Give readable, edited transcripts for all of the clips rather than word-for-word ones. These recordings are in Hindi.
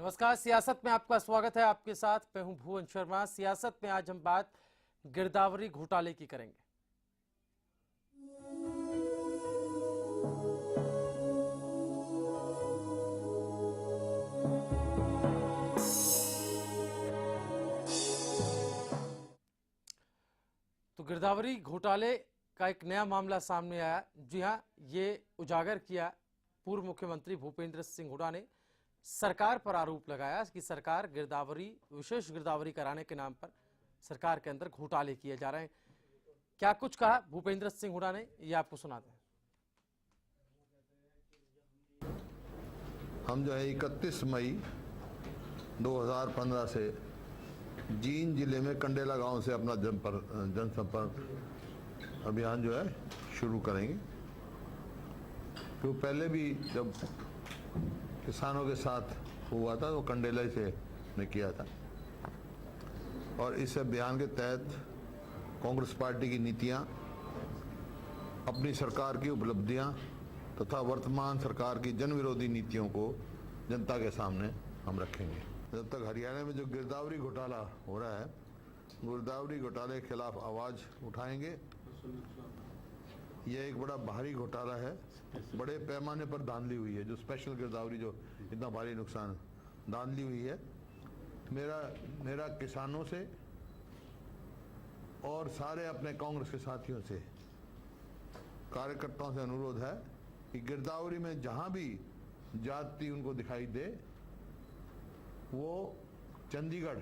नमस्कार, सियासत में आपका स्वागत है। आपके साथ मैं हूं भुवन शर्मा। सियासत में आज हम बात गिरदावरी घोटाले की करेंगे। तो गिरदावरी घोटाले का एक नया मामला सामने आया। जी हां, ये उजागर किया पूर्व मुख्यमंत्री भूपेंद्र सिंह हुड्डा ने। सरकार पर आरोप लगाया कि सरकार गिरदावरी, विशेष गिरदावरी कराने के नाम पर सरकार के अंदर घोटाले किए जा रहे हैं। क्या कुछ कहा भूपेंद्र सिंह हुड्डा ने, ये आपको सुनाते हैं। हम जो है 31 मई 2015 से जींद जिले में कंडेला गांव से अपना जनसंपर्क अभियान जो है शुरू करेंगे। तो पहले भी जब किसानों के साथ हुआ था तो कंडेला से ने किया था, और इस अभियान के तहत कांग्रेस पार्टी की नीतियां, अपनी सरकार की उपलब्धियां तथा वर्तमान सरकार की जन विरोधी नीतियों को जनता के सामने हम रखेंगे। जब तक हरियाणा में जो गिरदावरी घोटाला हो रहा है, गिरदावरी घोटाले के खिलाफ आवाज उठाएंगे। यह एक बड़ा भारी घोटाला है, बड़े पैमाने पर धांधली हुई है। जो स्पेशल गिरदावरी जो इतना भारी नुकसान धांधली हुई है। मेरा किसानों से और सारे अपने कांग्रेस के साथियों से, कार्यकर्ताओं से अनुरोध है कि गिरदावरी में जहां भी जाति उनको दिखाई दे, वो चंडीगढ़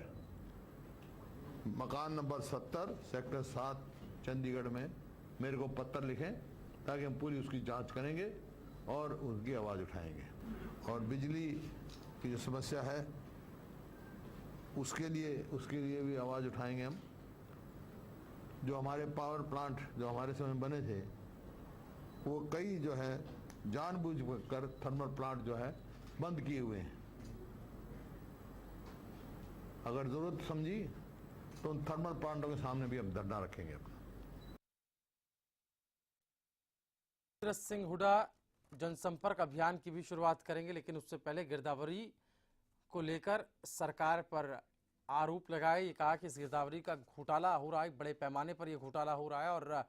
मकान नंबर 70 सेक्टर 7 चंडीगढ़ में मेरे को पत्र लिखें, ताकि हम पूरी उसकी जांच करेंगे और उसकी आवाज़ उठाएंगे। और बिजली की जो समस्या है उसके लिए भी आवाज़ उठाएंगे हम। जो हमारे पावर प्लांट जो हमारे समय बने थे, वो कई जो है जानबूझकर थर्मल प्लांट जो है बंद किए हुए हैं। अगर जरूरत समझी तो उन थर्मल प्लांटों के सामने भी हम धरना रखेंगे अपना। भूपेंद्र सिंह हुड्डा जनसंपर्क अभियान की भी शुरुआत करेंगे, लेकिन उससे पहले गिरदावरी को लेकर सरकार पर आरोप लगाए। ये कहा कि इस गिरदावरी का घोटाला हो रहा है, बड़े पैमाने पर यह घोटाला हो रहा है और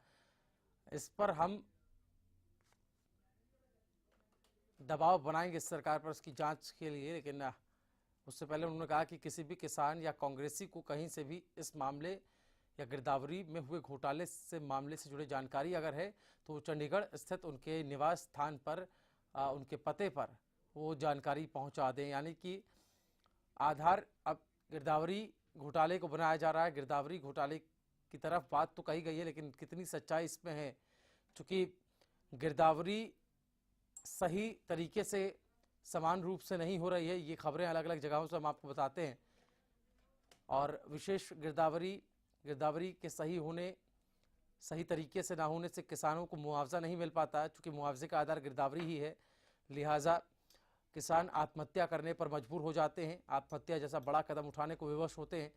इस पर हम दबाव बनाएंगे सरकार पर उसकी जांच के लिए। लेकिन उससे पहले उन्होंने कहा कि किसी भी किसान या कांग्रेसी को कहीं से भी इस मामले या गिरदावरी में हुए घोटाले से मामले से जुड़ी जानकारी अगर है तो चंडीगढ़ स्थित उनके निवास स्थान पर, उनके पते पर वो जानकारी पहुंचा दें। यानी कि आधार अब गिरदावरी घोटाले को बनाया जा रहा है। गिरदावरी घोटाले की तरफ बात तो कही गई है, लेकिन कितनी सच्चाई इसमें है, चूँकि गिरदावरी सही तरीके से समान रूप से नहीं हो रही है। ये खबरें अलग अलग जगहों से हम आपको बताते हैं। और विशेष गिरदावरी के सही तरीके से ना होने से किसानों को मुआवजा नहीं मिल पाता है। चूँकि मुआवजे का आधार गिरदावरी ही है, लिहाजा किसान आत्महत्या करने पर मजबूर हो जाते हैं, आत्महत्या जैसा बड़ा कदम उठाने को विवश होते हैं।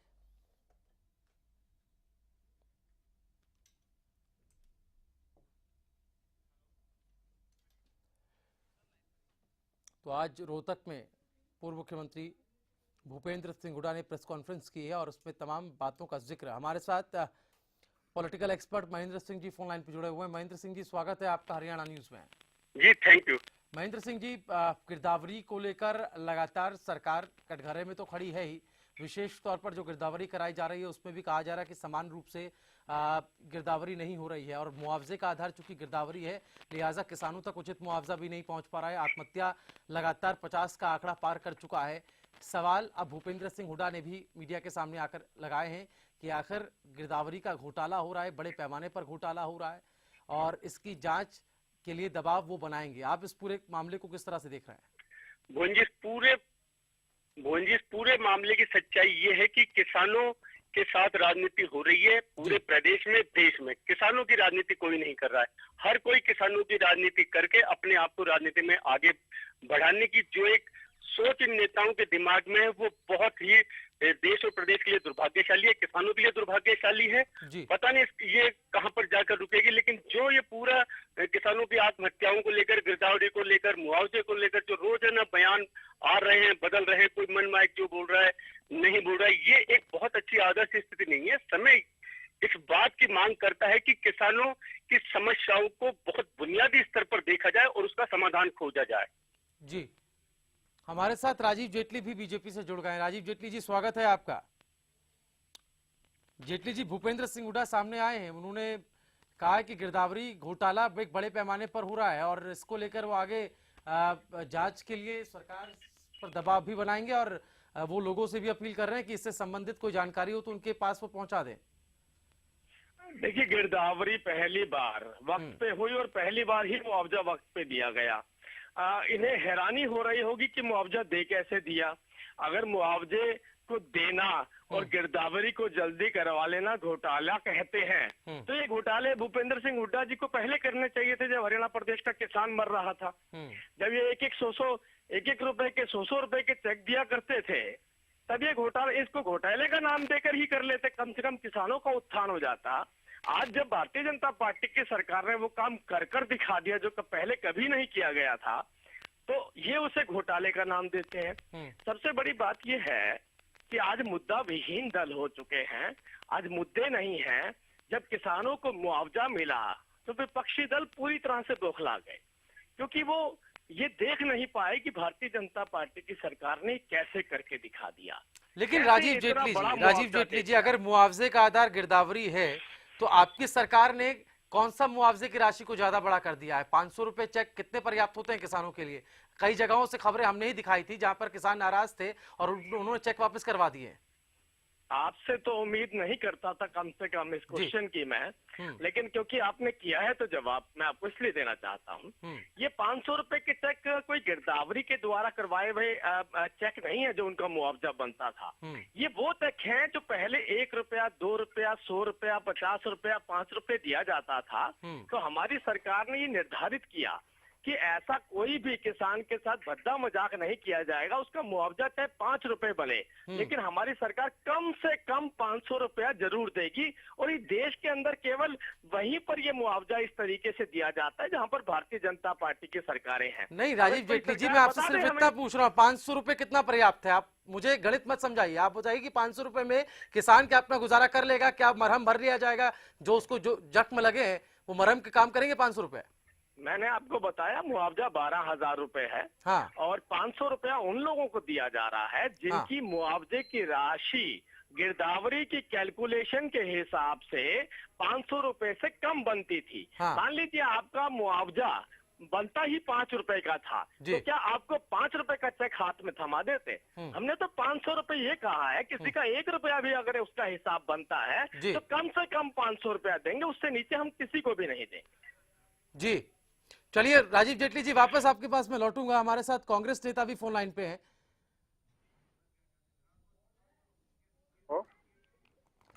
तो आज रोहतक में पूर्व मुख्यमंत्री भूपेंद्र सिंह हुड्डा ने प्रेस कॉन्फ्रेंस की है और उसमें तमाम बातों का जिक्र। हमारे साथ political expert Mahendra Singh ji phone line पर जुड़े हुए हैं। महेंद्र सिंह जी, स्वागत है आपका हरियाणा न्यूज में। जी थैंक यू। महेंद्र सिंह जी, गिरदावरी को लेकर लगातार सरकार कटघरे में तो खड़ी है ही, विशेष तौर पर जो गिरदावरी कराई जा रही है उसमें भी कहा जा रहा है कि समान रूप से गिरदावरी नहीं हो रही है और मुआवजे का आधार चूंकि गिरदावरी है, लिहाजा किसानों तक उचित मुआवजा भी नहीं पहुंच पा रहा है। आत्महत्या लगातार 50 का आंकड़ा पार कर चुका है। सवाल अब भूपेंद्र सिंह हुड्डा ने भी मीडिया के सामने आकर लगाए हैं कि आखिर गिरदावरी का घोटाला हो रहा है, बड़े पैमाने पर घोटाला हो रहा है और इसकी जांच के लिए दबाव वो बनाएंगे। आप इस पूरे मामले को किस तरह से देख रहे हैं? भुवन जी, इस पूरे मामले की सच्चाई ये है कि किसानों के साथ राजनीति हो रही है। पूरे प्रदेश में, देश में किसानों की राजनीति कोई नहीं कर रहा है। हर कोई किसानों की राजनीति करके अपने आप को राजनीति में आगे बढ़ाने की जो एक सोच इन नेताओं के दिमाग में है, वो बहुत ही देश और प्रदेश के लिए दुर्भाग्यशाली है, किसानों के लिए दुर्भाग्यशाली है। पता नहीं ये कहां पर जाकर रुकेगी, लेकिन जो ये पूरा किसानों की आत्महत्याओं को लेकर, गिरदावरी को लेकर, मुआवजे को लेकर जो रोजाना बयान आ रहे हैं हैं, बदल रहे हैं, कोई मनमाइक जो बोल रहा है नहीं बोल रहा है, ये एक बहुत अच्छी आदर्श स्थिति नहीं है। समय इस बात की मांग करता है कि किसानों की समस्याओं को बहुत बुनियादी स्तर पर देखा जाए और उसका समाधान खोजा जाए। जी, हमारे साथ राजीव जेटली भी बीजेपी से जुड़ गए हैं। राजीव जेटली जी, स्वागत है आपका। जेटली जी, भूपेंद्र सिंह हुड्डा सामने आए हैं, उन्होंने कहा है कि गिरदावरी घोटाला एक बड़े पैमाने पर हो रहा है और इसको लेकर वो आगे जांच के लिए सरकार पर दबाव भी बनाएंगे और वो लोगों से भी अपील कर रहे हैं कि इससे संबंधित कोई जानकारी हो तो उनके पास वो पहुंचा दें। देखिए, गिरदावरी पहली बार वक्त पे हुई और पहली बार ही मुआवजा वक्त पे दिया गया। इन्हें हैरानी हो रही होगी कि मुआवजा दे कैसे दिया। अगर मुआवजे को देना और गिरदावरी को जल्दी करवा लेना घोटाला कहते हैं, तो ये घोटाले भूपेंद्र सिंह हुड्डा जी को पहले करने चाहिए थे, जब हरियाणा प्रदेश का किसान मर रहा था, जब ये एक रुपए के 100 रुपए के चेक दिया करते थे, तब ये घोटाला, इसको घोटाले का नाम देकर ही कर लेते, कम से कम किसानों का उत्थान हो जाता। आज जब भारतीय जनता पार्टी की सरकार ने वो काम कर कर दिखा दिया जो पहले कभी नहीं किया गया था, तो ये उसे घोटाले का नाम देते हैं। सबसे बड़ी बात ये है कि आज मुद्दा विहीन दल हो चुके हैं, आज मुद्दे नहीं हैं। जब किसानों को मुआवजा मिला तो विपक्षी दल पूरी तरह से बौखला गए, क्योंकि वो ये देख नहीं पाए कि भारतीय जनता पार्टी की सरकार ने कैसे करके दिखा दिया। लेकिन राजीव जेटली जी, अगर मुआवजे का आधार गिरदावरी है तो आपकी सरकार ने कौन सा मुआवजे की राशि को ज्यादा बड़ा कर दिया है? 500 रुपए चेक कितने पर्याप्त होते हैं किसानों के लिए? कई जगहों से खबरें हमने ही दिखाई थी जहां पर किसान नाराज थे और उन्होंने चेक वापस करवा दिए। आपसे तो उम्मीद नहीं करता था कम से कम इस क्वेश्चन की मैं, लेकिन क्योंकि आपने किया है तो जवाब मैं आपको इसलिए देना चाहता हूँ। ये 500 रुपए के चेक कोई गिरदावरी के द्वारा करवाए हुए चेक नहीं है जो उनका मुआवजा बनता था। ये वो चेक हैं जो पहले 1 रुपया, 2 रुपया, 100 रुपया, 50 रुपया, 5 रुपए दिया जाता था। तो हमारी सरकार ने ये निर्धारित किया कि ऐसा कोई भी किसान के साथ भद्दा मजाक नहीं किया जाएगा, उसका मुआवजा चाहे 5 रुपए बने, लेकिन हमारी सरकार कम से कम 500 रुपया जरूर देगी। और इस देश के अंदर केवल वहीं पर ये मुआवजा इस तरीके से दिया जाता है जहां पर भारतीय जनता पार्टी की सरकारें हैं। नहीं राजीव जेटली जी, मैं आपसे सिर्फ इतना पूछ रहा हूँ, 500 रुपए कितना पर्याप्त है? आप मुझे गणित मत समझाइए, आप बताइए कि 500 रुपए में किसान क्या अपना गुजारा कर लेगा? क्या मरहम भर लिया जाएगा? जो उसको जो जख्म लगे हैं वो मरहम के काम करेंगे 500 रुपए? मैंने आपको बताया मुआवजा 12,000 रुपए है। हाँ। और 500 रुपया उन लोगों को दिया जा रहा है जिनकी मुआवजे की राशि गिरदावरी की कैलकुलेशन के हिसाब से 500 रुपए से कम बनती थी। हाँ। मान लीजिए आपका मुआवजा बनता ही 5 रुपए का था, तो क्या आपको 5 रुपए का चेक हाथ में थमा देते? हमने तो 500 रुपए ये कहा है, किसी का 1 रुपया भी अगर उसका हिसाब बनता है तो कम से कम 500 रुपया देंगे, उससे नीचे हम किसी को भी नहीं देंगे। जी चलिए राजीव जेटली जी, वापस आपके पास मैं लौटूंगा। हमारे साथ कांग्रेस नेता भी फोन लाइन पे हैं।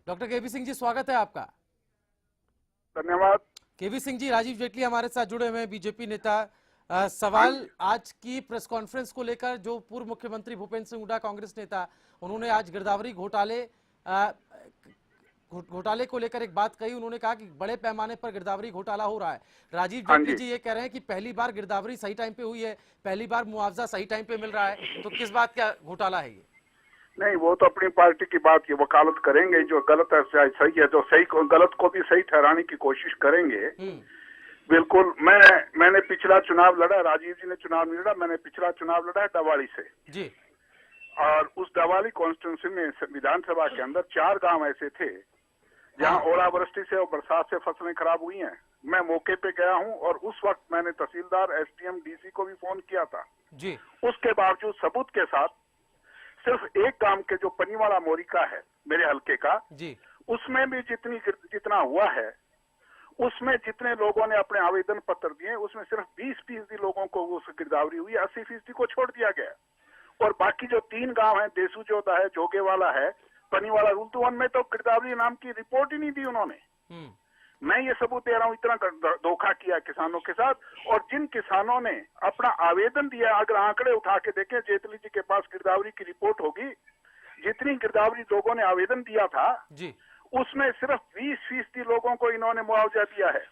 डॉक्टर केवी सिंह जी, स्वागत है आपका। धन्यवाद। केवी सिंह जी, राजीव जेटली हमारे साथ जुड़े हुए हैं, बीजेपी नेता। सवाल आज की प्रेस कॉन्फ्रेंस को लेकर, जो पूर्व मुख्यमंत्री भूपेंद्र सिंह हुड्डा कांग्रेस नेता, उन्होंने आज गिरदावरी घोटाले को लेकर एक बात कही। उन्होंने कहा कि बड़े पैमाने पर गिरदावरी घोटाला हो रहा है। राजीव जेटली जी ये कह रहे हैं कि पहली बार गिरदावरी सही टाइम पे हुई है, पहली बार मुआवजा सही टाइम पे मिल रहा है, तो किस बात का घोटाला है ये? नहीं, वो तो अपनी पार्टी की बात की वकालत करेंगे, जो गलत है सही है, जो सही को गलत को भी सही ठहराने की कोशिश करेंगे। बिल्कुल। मैंने पिछला चुनाव लड़ा, राजीव जी ने चुनाव नहीं लड़ा, मैंने पिछला चुनाव लड़ा है डवाली से जी। और उस डवाली कॉन्स्टिट्यूंसी में विधानसभा के अंदर 4 गांव ऐसे थे जहां ओलावृष्टि से और बरसात से फसलें खराब हुई हैं। मैं मौके पे गया हूं और उस वक्त मैंने तहसीलदार, एसडीएम, डीसी को भी फोन किया था जी। उसके बावजूद सबूत के साथ सिर्फ एक गांव के जो पनीवाड़ा मोरिका है मेरे हल्के का जी, उसमें भी जितना हुआ है, उसमें जितने लोगों ने अपने आवेदन पत्र दिए, उसमें सिर्फ 20% लोगों को उस गिरदावरी हुई, 80% को छोड़ दिया गया। और बाकी जो 3 गांव हैं, देसू जोधा है, जोगेवाला है, पनीवाला, रुलतुवन में तो गिरदावरी नाम की रिपोर्ट ही नहीं दी उन्होंने। मैं ये सबूत दे रहा हूँ, इतना धोखा किया किसानों के साथ। और जिन किसानों ने अपना आवेदन दिया, अगर आंकड़े उठा के देखें, जेटली जी के पास गिरदावरी की रिपोर्ट होगी, जितनी गिरदावरी लोगों ने आवेदन दिया था जी, उसमें सिर्फ 20% लोगों को इन्होंने मुआवजा दिया है।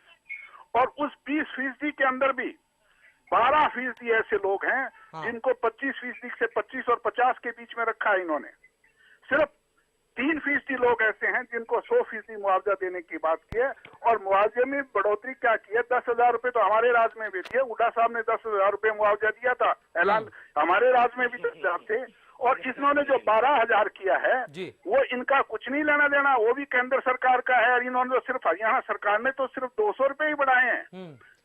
और उस 20% के अंदर भी 12% ऐसे लोग हैं हाँ। जिनको 25% से 25 और 50 के बीच में रखा है इन्होंने। सिर्फ 3% लोग ऐसे हैं जिनको 100% मुआवजा देने की बात की है। और मुआवजे में बढ़ोतरी क्या की है, 10,000 रुपए तो हमारे राज में भी दिए, हुड्डा साहब ने 10,000 रुपए मुआवजा दिया था, ऐलान हमारे राज में भी 10,000 थे। और इन्होंने जो 12,000 किया है जी। वो इनका कुछ नहीं लेना देना, वो भी केंद्र सरकार का है। और इन्होंने तो सिर्फ हरियाणा सरकार ने तो सिर्फ 200 रुपए ही बढ़ाए हैं।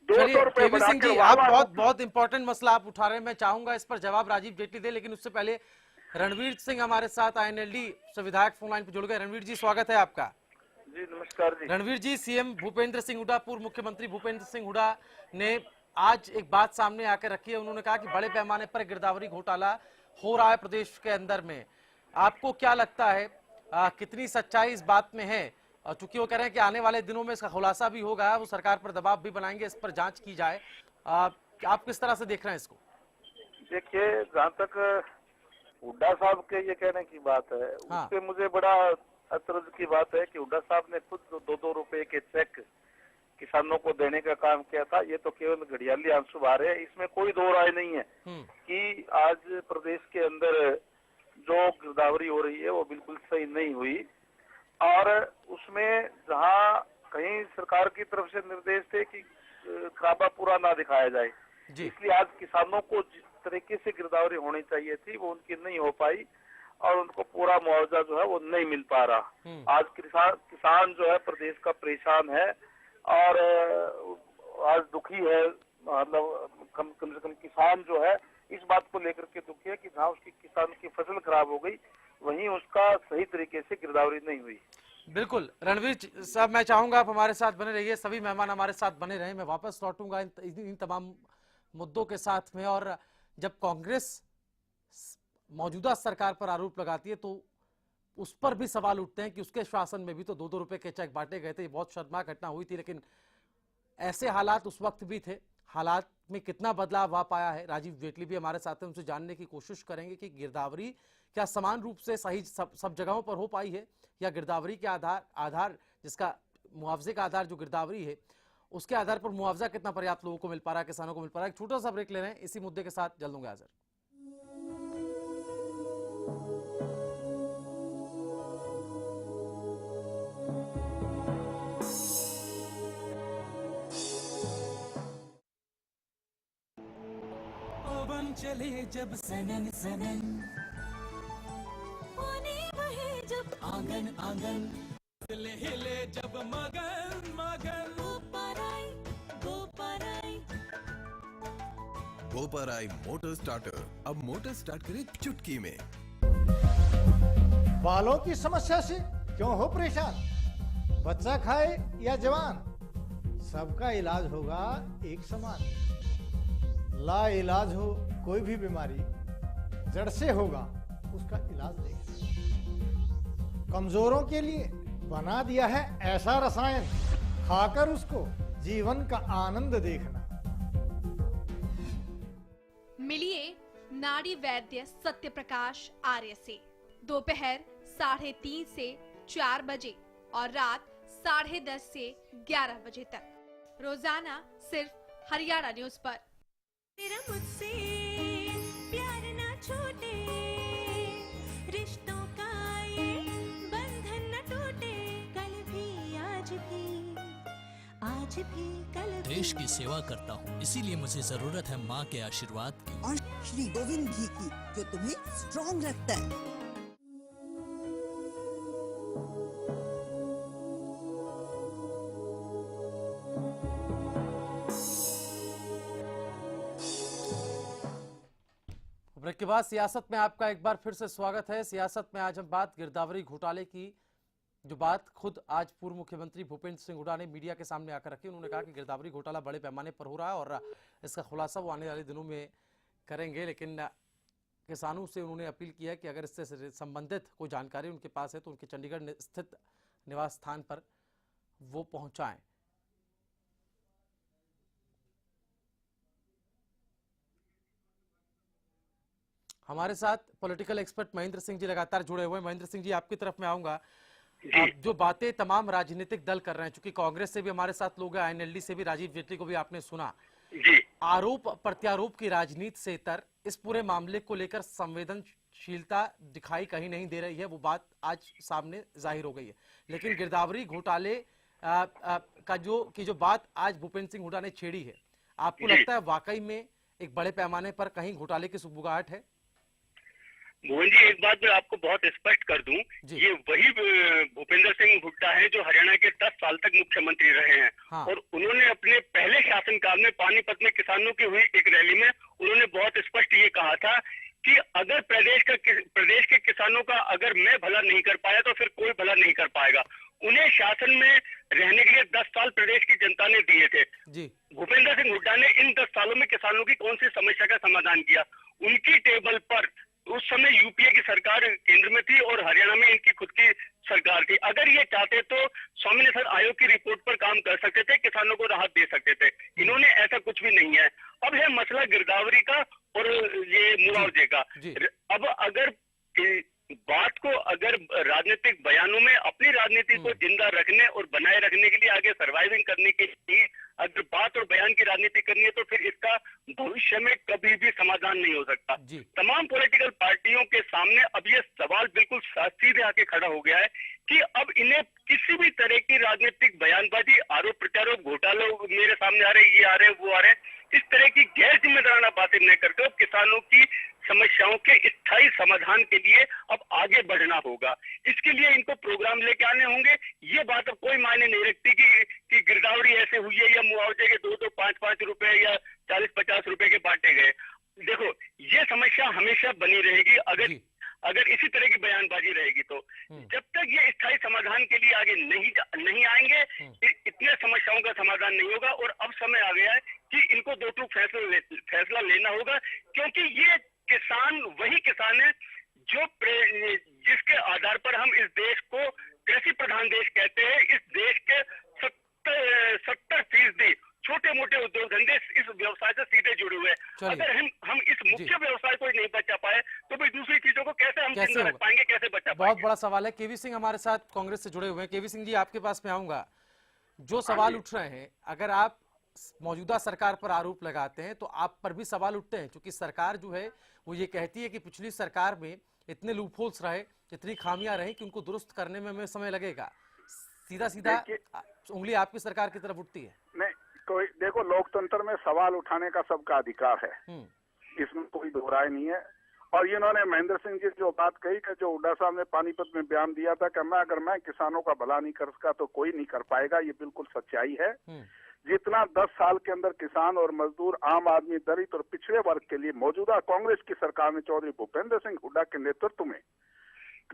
200 चलिए, रुपए केवी बढ़ा सिंह के जी, आप बहुत इंपॉर्टेंट मसला आप उठा रहे हैं, मैं चाहूंगा इस पर जवाब राजीव जेटली दे, लेकिन उससे पहले रणवीर सिंह हमारे साथ INLD से विधायक फोन लाइन पर जुड़ गए। रणवीर जी, स्वागत है आपका। जी नमस्कार जी। रणवीर जी, सीएम भूपेंद्र सिंह हुड्डा, पूर्व मुख्यमंत्री भूपेंद्र सिंह हुड्डा ने आज एक बात सामने आकर रखी है। उन्होंने कहा कि बड़े पैमाने पर गिरदावरी घोटाला हो रहा है प्रदेश के अंदर में। आपको क्या लगता है कितनी सच्चाई इस बात में है? और चूंकि वो कह रहे हैं कि आने वाले दिनों में इसका खुलासा भी होगा, वो सरकार पर दबाव भी बनाएंगे, इस पर जांच की जाए। आप किस तरह से देख रहे हैं इसको? देखिए, जहाँ तक हुड्डा साहब के ये कहने की बात है, हाँ। उससे मुझे बड़ा अचरज की बात है कि हुड्डा साहब ने खुद 2-2 रुपए के चेक किसानों को देने का काम किया था। ये तो केवल घड़ियाली आंसू बहा रहे हैं, इसमें कोई दो राय नहीं है कि आज प्रदेश के अंदर जो गिरदावरी हो रही है वो बिल्कुल सही नहीं हुई। और उसमें जहाँ कहीं सरकार की तरफ से निर्देश थे कि खराबा पूरा ना दिखाया जाए, इसलिए आज किसानों को जिस तरीके से गिरदावरी होनी चाहिए थी वो उनकी नहीं हो पाई और उनको पूरा मुआवजा जो है वो नहीं मिल पा रहा। आज किसान जो है प्रदेश का परेशान है और आज दुखी है। मतलब कम से कम किसान जो है इस बात को लेकर के दुखी है कि जहाँ उसकी किसान की फसल खराब हो गई वहीं उसका सही तरीके से गिरदावरी नहीं हुई। बिल्कुल रणवीर साहब, मैं चाहूंगा आप हमारे साथ बने रहिए, सभी मेहमान हमारे साथ बने रहे। मैं वापस लौटूंगा इन तमाम मुद्दों के साथ में। और जब कांग्रेस मौजूदा सरकार पर आरोप लगाती है तो उस पर भी सवाल उठते हैं कि उसके शासन में भी तो 2-2 रुपए के चेक बांटे गए थे। ये बहुत शर्मनाक घटना हुई थी, लेकिन ऐसे हालात उस वक्त भी थे। हालात में कितना बदलाव आ पाया है, राजीव जेटली भी हमारे साथ हैं, उनसे जानने की कोशिश करेंगे कि गिरदावरी क्या समान रूप से सही सब जगहों पर हो पाई है, या गिरदावरी के आधार जिसका मुआवजे का आधार जो गिरदावरी है उसके आधार पर मुआवजा कितना पर्याप्त लोगों को मिल पा रहा है, किसानों को मिल पा रहा है। एक छोटा सा ब्रेक ले रहे हैं, इसी मुद्दे के साथ जल्द होंगे हाजिर। पवन चले जब सनन सनन, पानी बहे जब आंगन आंगन, हिले हिले जब मगन मगन, गोपराई मोटर स्टार्टर अब मोटर स्टार्ट करे चुटकी में। बालों की समस्या से क्यों हो परेशान? बच्चा खाए या जवान, सबका इलाज होगा एक समान। ला इलाज हो कोई भी बीमारी, जड़ से होगा उसका इलाज देगा। कमजोरों के लिए बना दिया है ऐसा रसायन, खाकर उसको जीवन का आनंद देखना। मिलिए नाड़ी वैद्य सत्य प्रकाश आर्य से दोपहर 3:30 से 4 बजे और रात 10:30 से 11 बजे तक, रोजाना सिर्फ हरियाणा न्यूज पर। तेरा मुझसे प्यार ना छूटे, रिश्तों का ये बंधन न टूटे, कल भी आज भी कल भी। देश की सेवा करता हूँ, इसीलिए मुझे जरूरत है माँ के आशीर्वाद की और श्री गोविंद घी की, जो तुम्हें स्ट्रॉन्ग रखता है। ब्रेक के बाद सियासत में आपका एक बार फिर से स्वागत है। सियासत में आज हम बात गिरदावरी घोटाले की, जो बात खुद आज पूर्व मुख्यमंत्री भूपेंद्र सिंह हुड्डा ने मीडिया के सामने आकर रखी। उन्होंने कहा कि गिरदावरी घोटाला बड़े पैमाने पर हो रहा है और इसका खुलासा वो आने वाले दिनों में करेंगे। लेकिन किसानों से उन्होंने अपील की है कि अगर इससे संबंधित कोई जानकारी उनके पास है तो उनके चंडीगढ़ स्थित निवास स्थान पर वो पहुंचाएं। हमारे साथ पॉलिटिकल एक्सपर्ट महेंद्र सिंह जी लगातार जुड़े हुए हैं। महेंद्र सिंह जी, आपकी तरफ में आऊंगा। जो बातें तमाम राजनीतिक दल कर रहे हैं, चूंकि कांग्रेस से भी हमारे साथ लोग हैं, INLD से भी राजीव जेटली को भी आपने सुना, जी आरोप प्रत्यारोप की राजनीति से इतर इस पूरे मामले को लेकर संवेदनशीलता दिखाई कहीं नहीं दे रही है, वो बात आज सामने जाहिर हो गई है। लेकिन गिरदावरी घोटाले का जो बात आज भूपेंद्र सिंह हुड्डा ने छेड़ी है, आपको लगता है वाकई में एक बड़े पैमाने पर कहीं घोटाले की सुगबुगाहट है? मोहन जी, एक बात मैं आपको बहुत स्पष्ट कर दूं, ये वही भूपेंद्र सिंह हुड्डा है जो हरियाणा के 10 साल तक मुख्यमंत्री रहे हैं। हाँ। और उन्होंने अपने पहले शासनकाल में पानीपत में किसानों की हुई एक रैली में उन्होंने बहुत स्पष्ट ये कहा था कि अगर प्रदेश के किसानों का अगर मैं भला नहीं कर पाया तो फिर कोई भला नहीं कर पाएगा। उन्हें शासन में रहने के लिए 10 साल प्रदेश की जनता ने दिए थे। भूपेंद्र सिंह हुड्डा ने इन 10 सालों में किसानों की कौन सी समस्या का समाधान किया? उनकी टेबल पर उस समय यूपीए की सरकार केंद्र में थी और हरियाणा में इनकी खुद की सरकार थी। अगर ये चाहते तो स्वामीनाथन आयोग की रिपोर्ट पर काम कर सकते थे, किसानों को राहत दे सकते थे। इन्होंने ऐसा कुछ भी नहीं है। अब है मसला गिरदावरी का और ये मुआवजे का। अब अगर बात को अगर राजनीतिक बयानों में अपनी राजनीति को जिंदा रखने और बनाए रखने के लिए, आगे सर्वाइविंग करने के लिए अगर बात और बयान की राजनीति करनी है तो फिर इसका भविष्य में कभी भी समाधान नहीं हो सकता। तमाम पॉलिटिकल पार्टियों के सामने अब ये सवाल बिल्कुल सीधे आके खड़ा हो गया है कि अब इन्हें किसी भी तरह की राजनीतिक बयानबाजी, आरोप प्रत्यारोप, घोटाले मेरे सामने आ रहे, ये आ रहे, वो आ रहे, इस तरह की गैर जिम्मेदाराना बातें न करके अब किसानों की समस्याओं के स्थायी समाधान के लिए अब आगे बढ़ना होगा। इसके लिए इनको प्रोग्राम लेके आने होंगे। ये बात अब कोई मायने नहीं रखती कि गिरदावरी ऐसे हुई है या मुआवजे के 2-2, 5-5 रुपए या 40-50 रुपए के बांटे गए। देखो, ये समस्या हमेशा बनी रहेगी अगर इसी तरह की बयानबाजी रहेगी तो। जब तक ये स्थायी समाधान के लिए आगे नहीं आएंगे, इतने समस्याओं का समाधान नहीं होगा। और अब समय आ गया है कि इनको दो टूक फैसला लेना होगा, क्योंकि ये किसान वही किसान है जो जिसके आधार पर हम इस देश को कृषि प्रधान देश कहते हैं। इस देश के 70% छोटे मोटे उद्योग धंधे इस व्यवसाय से सीधे जुड़े हुए हैं। अगर हम इस मुख्य व्यवसाय को नहीं बचा पाए तो फिर दूसरी चीजों को कैसे हम जिंदा रख पाएंगे, कैसे बचा पाएंगे? बहुत बड़ा सवाल है। केवी सिंह हमारे साथ कांग्रेस से जुड़े हुए हैं। केवी सिंह जी, आपके पास में आऊंगा। जो सवाल उठ रहे हैं, अगर आप मौजूदा सरकार पर आरोप लगाते हैं तो आप पर भी सवाल उठते हैं, क्योंकि सरकार जो है वो ये कहती है कि पिछली सरकार में इतने लूपहोल्स रहे, इतनी खामियां रही कि उनको दुरुस्त करने में हमें समय लगेगा। सीधा उंगली आपकी सरकार की तरफ उठती है। नहीं, कोई देखो, लोकतंत्र में सवाल उठाने का सबका अधिकार है, इसमें कोई दो राय नहीं है। और इन्होंने महेंद्र सिंह जी जो बात कही कि जो हुड्डा साहब ने पानीपत में बयान दिया था कि अगर मैं किसानों का भला नहीं कर सका तो कोई नहीं कर पाएगा, ये बिल्कुल सच्चाई है। जितना 10 साल के अंदर किसान और मजदूर, आम आदमी, दलित और पिछड़े वर्ग के लिए मौजूदा कांग्रेस की सरकार ने चौधरी भूपेंद्र सिंह हुड्डा के नेतृत्व में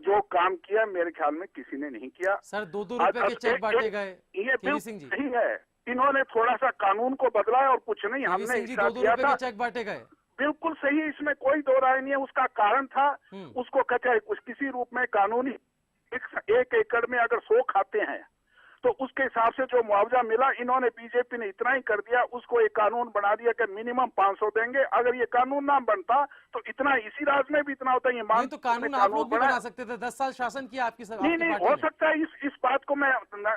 जो काम किया, मेरे ख्याल में किसी ने नहीं किया। सर, 2-2 रुपए के चेक बांटे गए। ये बिल्कुल सही है। इन्होंने थोड़ा सा कानून को बदला है और कुछ नहीं। हमने 2-2 रुपए के चेक बांटे गए। बिल्कुल सही, इसमें कोई दो राय नहीं है। उसका कारण था, उसको कचाई कुछ किसी रूप में कानूनी 1 एकड़ में अगर 100 खाते हैं तो उसके हिसाब से जो मुआवजा मिला, इन्होंने बीजेपी ने इतना ही कर दिया, उसको एक कानून बना दिया कि मिनिमम 500 देंगे। अगर ये कानून ना बनता तो इतना इसी राज्य में भी इतना होता है। ये तो कानून आप लोग भी बना सकते थे। 10 साल शासन किया आपकी सरकार। नहीं हो सकता है। इस बात को मैं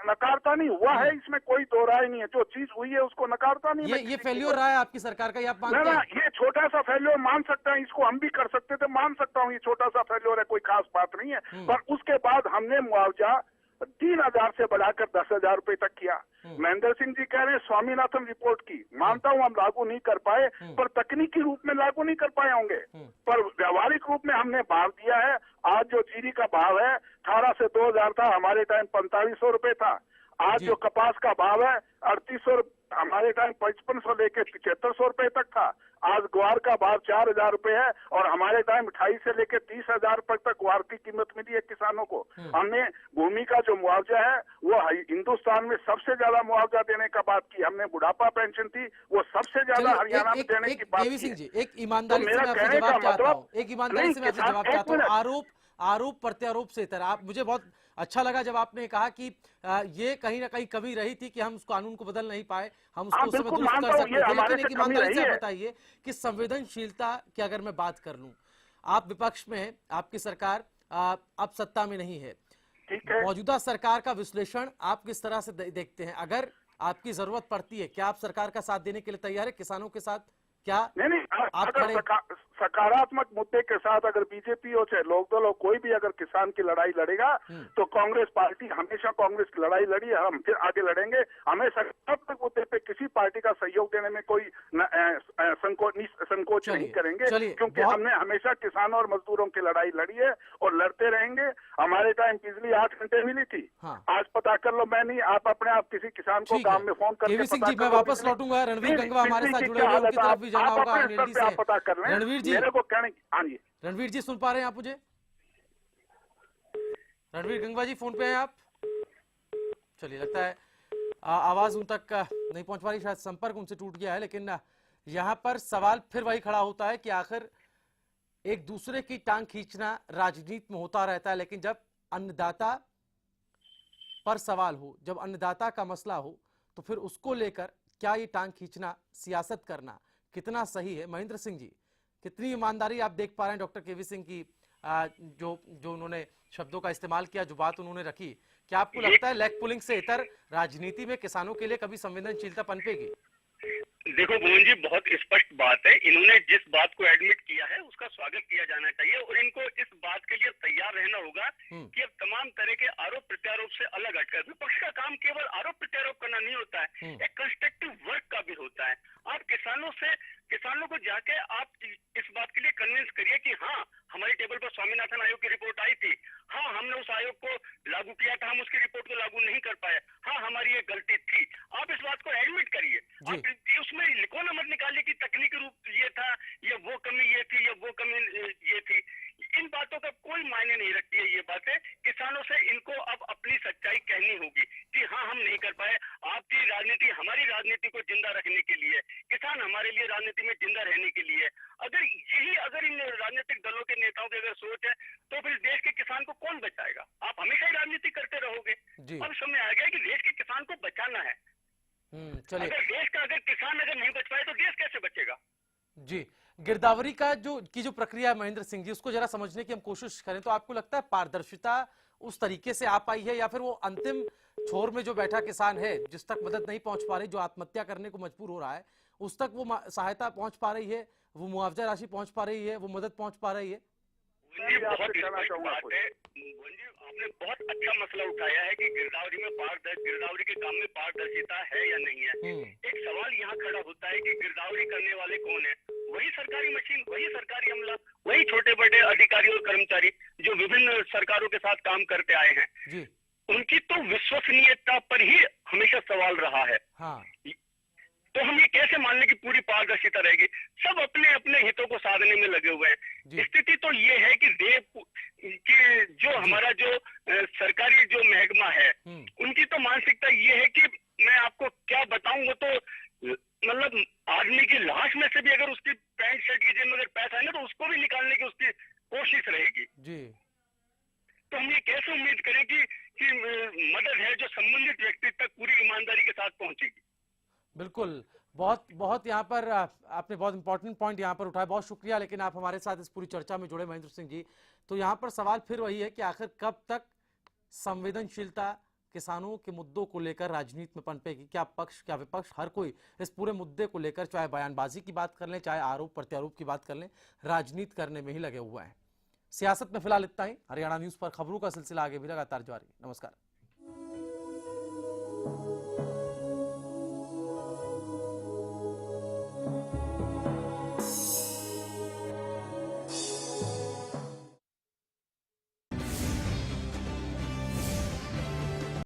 नकारता नहीं, हुआ है, इसमें कोई दो राय नहीं है। जो चीज हुई है उसको नकारता नहीं। ये फेल्योर रहा है आपकी सरकार का, ये आप मानते हैं? ये छोटा सा फेल्योर मान सकता है, इसको हम भी कर सकते थे, मान सकता हूँ। ये छोटा सा फेल्योर है, कोई खास बात नहीं है। पर उसके बाद हमने मुआवजा 3,000 से बढ़ाकर 10,000 रुपए तक किया। महेंद्र सिंह जी कह रहे हैं स्वामीनाथन रिपोर्ट की, मानता हूं हम लागू नहीं कर पाए, पर तकनीकी रूप में लागू नहीं कर पाए होंगे, पर व्यवहारिक रूप में हमने भाव दिया है। आज जो जीरी का भाव है 18 से 2,000 था, हमारे टाइम 4500 रुपए था। आज जो कपास का भाव है 3800, हमारे टाइम 5500 लेके 7500 रुपए तक था। आज ग्वार का भाव 4,000 रुपए है और हमारे टाइम 28 से लेके 30,000 रुपए तक ग्वार की कीमत मिली है किसानों को। हमने भूमि का जो मुआवजा है वो हिंदुस्तान में सबसे ज्यादा मुआवजा देने का बात की। हमने बुढ़ापा पेंशन थी वो सबसे ज्यादा हरियाणा में देने की बात की। सिंह जी, एक ईमानदारी से मैं आपसे जवाब चाहता हूँ। एक ईमानदारी से मैं आपसे जवाब चाहता हूँ। आरोप प्रत्यारोप से इतर आप, मुझे बहुत अच्छा लगा जब आपने कहा कि ये कहीं ना कहीं कमी रही थी कि हम उस कानून को बदल नहीं पाए, हम उसको दुरुस्त कर सकते थे। लेकिन एक ईमानदारी से बताइए कि संवेदनशीलता की अगर मैं बात कर लूं, आप विपक्ष में हैं, आपकी सरकार अब सत्ता में नहीं है, मौजूदा सरकार का विश्लेषण आप किस तरह से देखते हैं? अगर आपकी जरूरत पड़ती है, क्या आप सरकार का साथ देने के लिए तैयार है किसानों के साथ? क्या नहीं, आप अगर सकारात्मक मुद्दे के साथ अगर बीजेपी हो चाहे लोकदल हो, कोई भी अगर किसान की लड़ाई लड़ेगा तो कांग्रेस पार्टी हमेशा कांग्रेस की लड़ाई लड़ी है, हम फिर आगे लड़ेंगे। हमें सकारात्मक मुद्दे पे किसी पार्टी का सहयोग देने में कोई संकोच नहीं करेंगे, क्योंकि हमने हमेशा किसानों और मजदूरों की लड़ाई लड़ी है और लड़ते रहेंगे। हमारे टाइम बिजली 8 घंटे मिली थी, आज पता कर लो, मैं नहीं, आप अपने आप किसी किसान को गांव में फोन करके केवी सिंह जी, मैं वापस लौटूंगा। रणवीर गंगवा हमारे साथ जुड़े हुए, उनकी तरफ भी जाना होगा एनएलडी से। पता कर लें रणवीर जी, मेरे को कहने, हाँ जी रणवीर जी सुन पा रहे हैं आप मुझे? रणवीर गंगवा जी फोन पे हैं आप? चलिए, लगता है आवाज उन तक नहीं पहुंच पा रही, शायद संपर्क उनसे टूट गया है। लेकिन यहां पर सवाल फिर वही खड़ा होता है कि आखिर एक दूसरे की टांग खींचना राजनीति में होता रहता है, लेकिन जब अन्नदाता पर सवाल हो, जब अन्नदाता का मसला हो, तो फिर उसको लेकर क्या ये टांग खींचना, सियासत करना कितना सही है? महेंद्र सिंह जी, कितनी ईमानदारी आप देख पा रहे हैं डॉक्टर केवी सिंह की जो उन्होंने शब्दों का इस्तेमाल किया, जो बात उन्होंने रखी? क्या आपको लगता है लेग पुलिंग से इतर राजनीति में किसानों के लिए कभी संवेदनशीलता पनपेगी? देखो भुवन जी, बहुत स्पष्ट बात है, इन्होंने जिस बात को एडमिट किया है उसका स्वागत किया जाना चाहिए और इनको इस बात के लिए तैयार रहना होगा कि अब तमाम तरह के आरोप प्रत्यारोप से अलग हटकर, विपक्ष का काम केवल आरोप प्रत्यारोप करना नहीं होता है, एक कंस्ट्रक्टिव वर्क का भी होता है। आप किसानों को जाके आप इस बात के लिए कन्विंस करिए कि हाँ, हमारी टेबल पर स्वामीनाथन आयोग की रिपोर्ट आई थी, हाँ हमने उस आयोग को लागू किया था, हम उसकी रिपोर्ट को लागू नहीं कर पाए, हाँ हमारी ये गलती थी। आप इस बात को एडमिट करिए, उसमें लिखो ना मत निकालिए कि तकनीकी रूप ये था, ये वो कमी ये थी, ये वो कमी ये थी। इन बातों का कोई मायने नहीं रखती है ये बातें। किसानों से इनको अब अपनी सच्चाई कहनी होगी कि हाँ हम नहीं कर पाए, आपकी राजनीति हमारी राजनीति को जिंदा रखने के लिए, किसान हमारे लिए राजनीति में जिंदा रहने के लिए। अगर इन राजनीतिक दलों के नेताओं की अगर सोच है तो फिर देश के किसान को कौन बचाएगा? आप हमेशा ही राजनीति करते रहोगे। अब समय आ गया कि देश के किसान को बचाना है। अगर किसान नहीं बच पाए तो देश कैसे बचेगा? जी, गिरदावरी का जो प्रक्रिया है महेंद्र सिंह जी, उसको जरा समझने की हम कोशिश करें तो आपको लगता है पारदर्शिता उस तरीके से आ पाई है, या फिर वो अंतिम छोर में जो बैठा किसान है, जिस तक मदद नहीं पहुंच पा रही, जो आत्महत्या करने को मजबूर हो रहा है, उस तक वो सहायता पहुंच पा रही है, वो मुआवजा राशि पहुंच पा रही है, वो मदद पहुंच पा रही है? आपने बहुत अच्छा मसला उठाया है कि गिरदावरी के काम में पारदर्शिता है या नहीं है। एक सवाल यहाँ खड़ा होता है कि गिरदावरी करने वाले कौन है? वही सरकारी मशीन, वही सरकारी अमला, वही छोटे बड़े अधिकारी और कर्मचारी जो विभिन्न सरकारों के साथ काम करते आए हैं। उनकी तो विश्वसनीयता पर ही हमेशा सवाल रहा है। तो हम ये कैसे मान लें कि पूरी पारदर्शिता रहेगी? सब अपने अपने हितों को साधने में लगे हुए हैं। स्थिति तो ये है कि जो हमारा जो सरकारी जो महकमा है, उनकी तो मानसिकता ये है कि मैं आपको क्या बताऊं, वो तो मतलब आदमी की लाश में से भी अगर उसकी पैंट शर्ट की जेब में अगर पैसा है ना, तो उसको भी निकालने की उसकी कोशिश रहेगी। तो हम ये कैसे उम्मीद करें कि मदद है जो संबंधित व्यक्ति तक पूरी ईमानदारी के साथ पहुंचेगी? बिल्कुल, बहुत यहाँ पर आपने बहुत इंपॉर्टेंट पॉइंट यहाँ पर उठाया, बहुत शुक्रिया। लेकिन आप हमारे साथ इस पूरी चर्चा में जुड़े महेंद्र सिंह जी। तो यहाँ पर सवाल फिर वही है कि आखिर कब तक संवेदनशीलता किसानों के मुद्दों को लेकर राजनीति में पनपेगी? क्या पक्ष क्या विपक्ष, हर कोई इस पूरे मुद्दे को लेकर, चाहे बयानबाजी की बात कर लें, चाहे आरोप प्रत्यारोप की बात कर लें, राजनीति करने में ही लगे हुए हैं। सियासत में फिलहाल इतना ही। हरियाणा न्यूज पर खबरों का सिलसिला आगे भी लगातार जारी। नमस्कार।